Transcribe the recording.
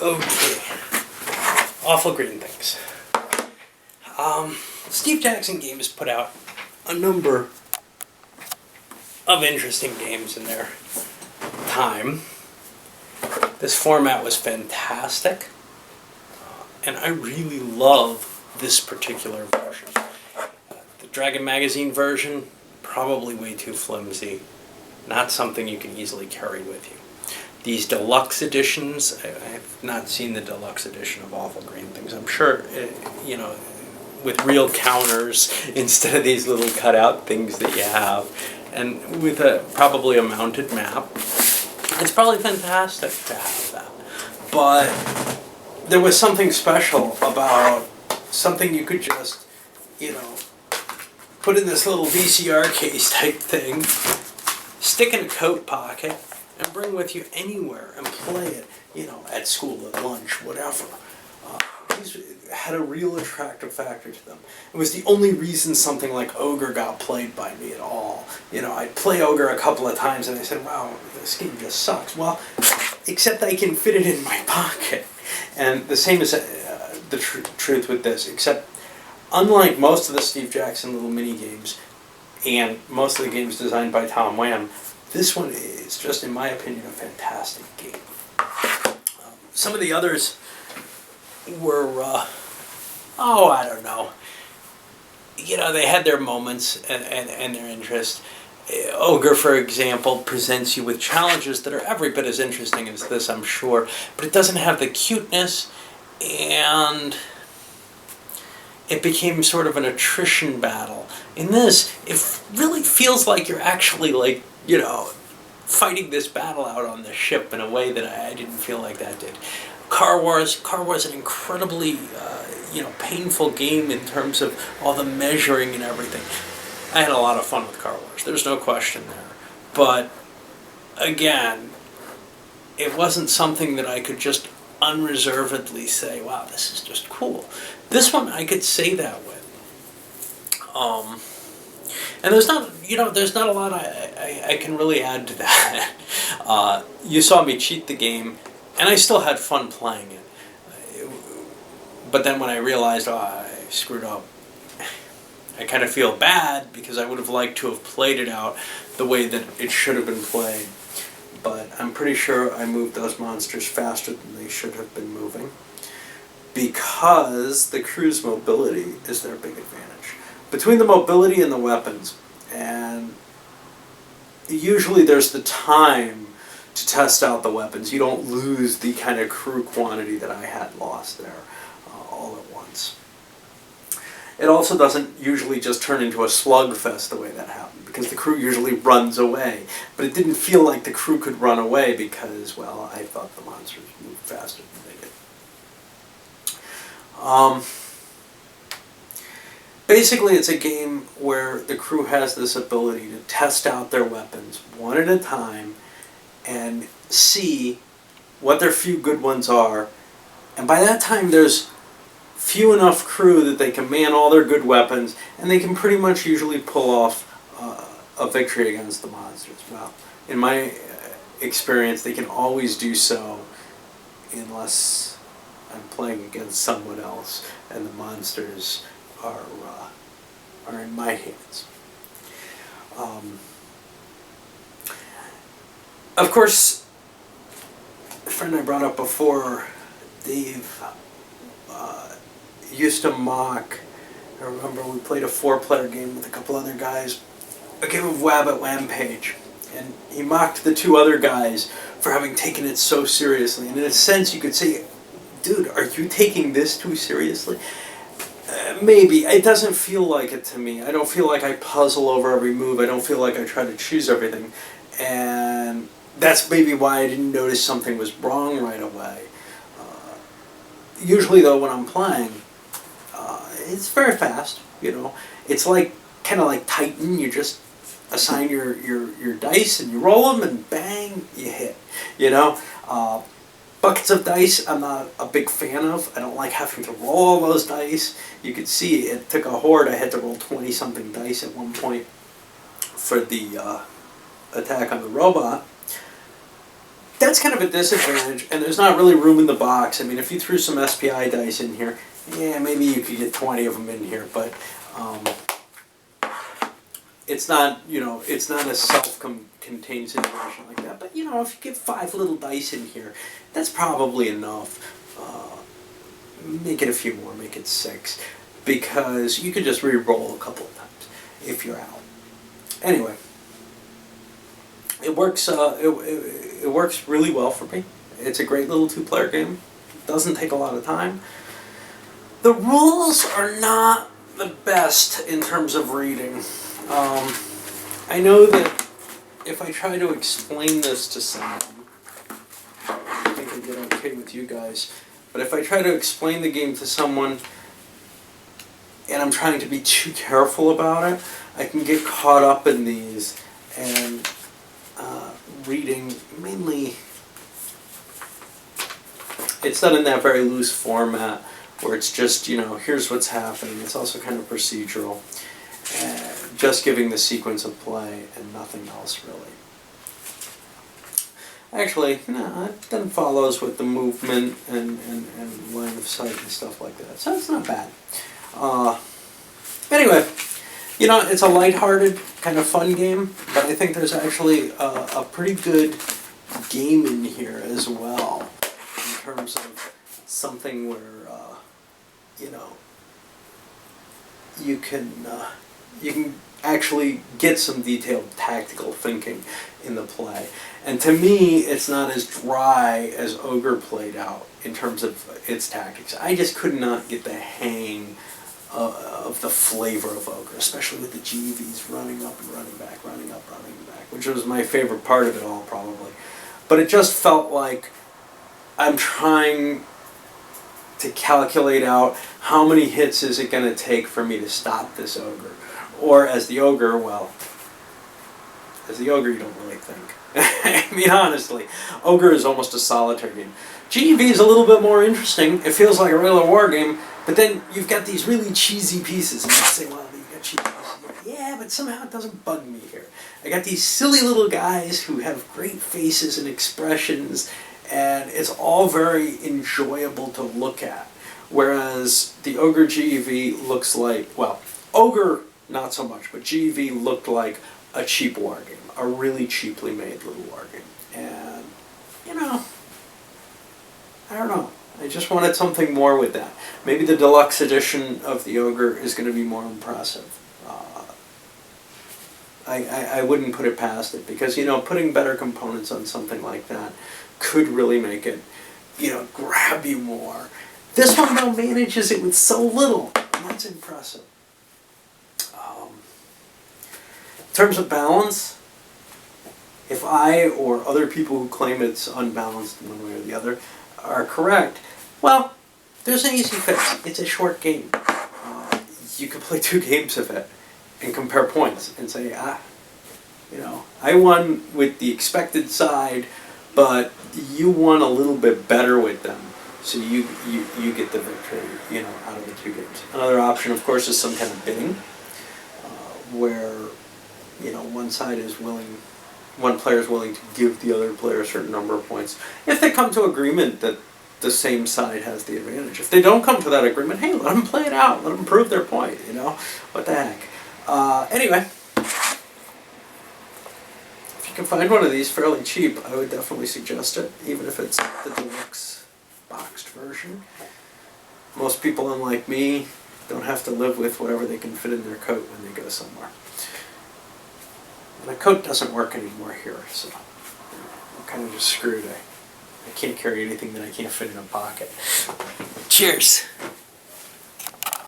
Okay. Awful Green Things. Steve Jackson Games put out a number of interesting games in their time. This format was fantastic, and I really love this particular version. The Dragon Magazine version, probably way too flimsy, not something you can easily carry with you. These deluxe editions, I have not seen the deluxe edition of Awful Green Things. I'm sure, with real counters instead of these little cutout things that you have, and with probably a mounted map. It's probably fantastic to have that. But there was something special about something you could just, put in this little VCR case type thing, stick in a coat pocket, and bring with you anywhere and play it, at school, at lunch, whatever. These had a real attractive factor to them. It was the only reason something like Ogre got played by me at all. I'd play Ogre a couple of times and I said, wow, this game just sucks. Well, except I can fit it in my pocket. And the same is the truth with this, except unlike most of the Steve Jackson little mini games, and most of the games designed by Tom Wham, this one is just, in my opinion, a fantastic game. Some of the others were, I don't know. They had their moments and their interest. Ogre, for example, presents you with challenges that are every bit as interesting as this, I'm sure, but it doesn't have the cuteness, and it became sort of an attrition battle. In this, it really feels like you're actually, fighting this battle out on the ship in a way that I didn't feel like that did. Car Wars an incredibly, painful game in terms of all the measuring and everything. I had a lot of fun with Car Wars. There's no question there. But, again, it wasn't something that I could just unreservedly say, wow, this is just cool. This one I could say that with. And there's not a lot I can really add to that. You saw me cheat the game, and I still had fun playing it. But then when I realized, I screwed up, I kind of feel bad because I would have liked to have played it out the way that it should have been played. But I'm pretty sure I moved those monsters faster than they should have been moving, because the crew's mobility is their big advantage. Between the mobility and the weapons, and usually there's the time to test out the weapons. You don't lose the kind of crew quantity that I had lost there all at once. It also doesn't usually just turn into a slugfest the way that happened, because the crew usually runs away. But it didn't feel like the crew could run away because, well, I thought the monsters moved faster than they did. Basically, it's a game where the crew has this ability to test out their weapons one at a time and see what their few good ones are. And by that time, there's few enough crew that they can man all their good weapons, and they can pretty much usually pull off a victory against the monsters. Well, in my experience, they can always do so unless I'm playing against someone else and the monsters are in my hands. Of course, a friend I brought up before, Dave, used to mock. I remember we played a 4-player game with a couple other guys, a game of Wabbit Wampage, and he mocked the 2 other guys for having taken it so seriously. And in a sense, you could say, dude, are you taking this too seriously? Maybe. It doesn't feel like it to me. I don't feel like I puzzle over every move. I don't feel like I try to choose everything. And that's maybe why I didn't notice something was wrong right away. Usually, though, when I'm playing, it's very fast. It's kind of like Titan. You just assign your dice and you roll them, and bang, you hit. Buckets of dice, I'm not a big fan of. I don't like having to roll all those dice. You could see it took a horde. I had to roll 20-something dice at one point for the attack on the robot. that's kind of a disadvantage, and there's not really room in the box. I mean, if you threw some SPI dice in here, yeah, maybe you could get 20 of them in here, but it's not, it's not a self-contained situation like that. But, if you get 5 little dice in here, that's probably enough. Make it a few more, make it 6, because you could just re-roll a couple of times if you're out. Anyway, it works. It works really well for me. It's a great little 2-player game. It doesn't take a lot of time. The rules are not the best in terms of reading. I know that if I try to explain this to someone, I think I get okay with you guys, but if I try to explain the game to someone and I'm trying to be too careful about it, I can get caught up in these and reading mainly. It's done in that very loose format where it's just, here's what's happening. It's also kind of procedural. Just giving the sequence of play and nothing else really. Actually, no, it then follows with the movement and line of sight and stuff like that. So it's not bad. Anyway, it's a lighthearted, kind of fun game, but I think there's actually a pretty good game in here as well, in terms of something where, you can actually get some detailed tactical thinking in the play. And to me, it's not as dry as Ogre played out in terms of its tactics. I just could not get the hang of the flavor of Ogre, especially with the GVs running up and running back, running up, running back, which was my favorite part of it all, probably. But it just felt like I'm trying to calculate out how many hits is it going to take for me to stop this Ogre. Or as the Ogre, you don't really think. I mean, honestly, Ogre is almost a solitaire game. GEV is a little bit more interesting. It feels like a regular war game, but then you've got these really cheesy pieces, and you say, well, you've got cheesy pieces. Yeah, but somehow it doesn't bug me here. I got these silly little guys who have great faces and expressions, and it's all very enjoyable to look at. Whereas the Ogre GEV looks like, well, Ogre not so much, but GEV looked like a cheap war game, a really cheaply made little war game. And, I don't know. I just wanted something more with that. Maybe the deluxe edition of the Ogre is going to be more impressive. I wouldn't put it past it, because, putting better components on something like that could really make it, grab you more. This one, though, manages it with so little, and that's impressive. In terms of balance, if I or other people who claim it's unbalanced one way or the other are correct, well, there's an easy fix. It's a short game. You can play 2 games of it and compare points and say, I won with the expected side, but you won a little bit better with them. So you get the victory, out of the 2 games. Another option, of course, is some kind of bidding, where, one player is willing to give the other player a certain number of points. If they come to agreement that the same side has the advantage. If they don't come to that agreement, hey, let them play it out. Let them prove their point, What the heck. Anyway, if you can find one of these fairly cheap, I would definitely suggest it, even if it's the deluxe boxed version. Most people, unlike me, don't have to live with whatever they can fit in their coat when they go somewhere. And a coat doesn't work anymore here, so I'm kind of just screwed. I can't carry anything that I can't fit in a pocket. Cheers!